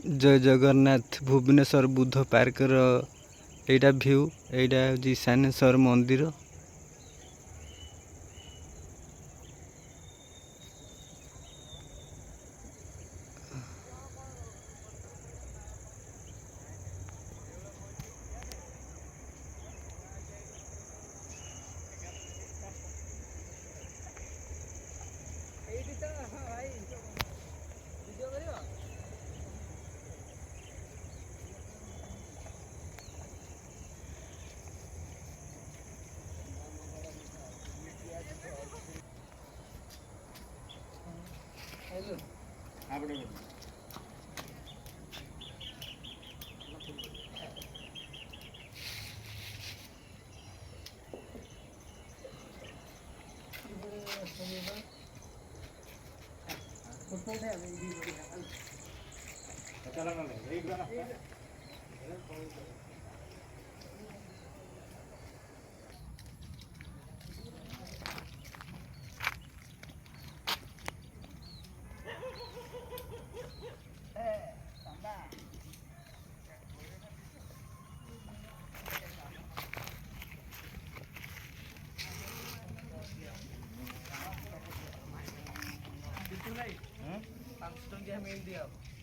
जय जगन्नाथ भुवनेश्वर बुद्ध पार्कर एटा भ्यू एटा हूँ सानेश्वर मंदिर।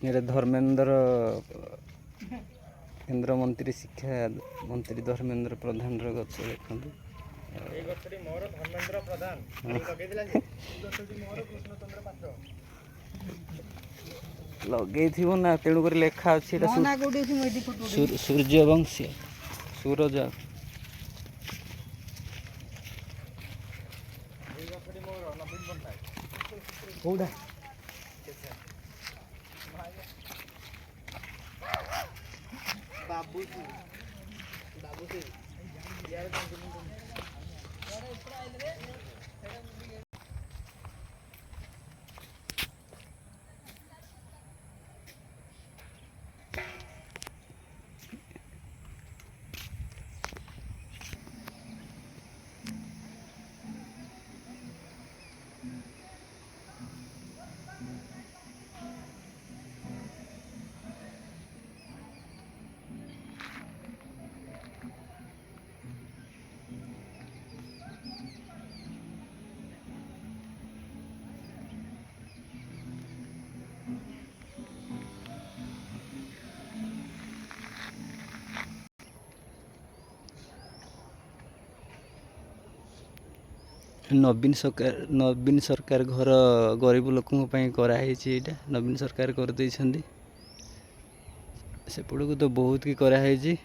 मेरे धर्मेंद्र केंद्र मंत्री शिक्षा मंत्री धर्मेंद्र प्रधान गच देखते लगे ना तेणुक लेखा अच्छे सूर्यवंशी सूरज कौड़ा बाबू नवीन सरकार घर गरीब लोकों कराई नवीन सरकार कर सेपड़ को तो बहुत की कराई।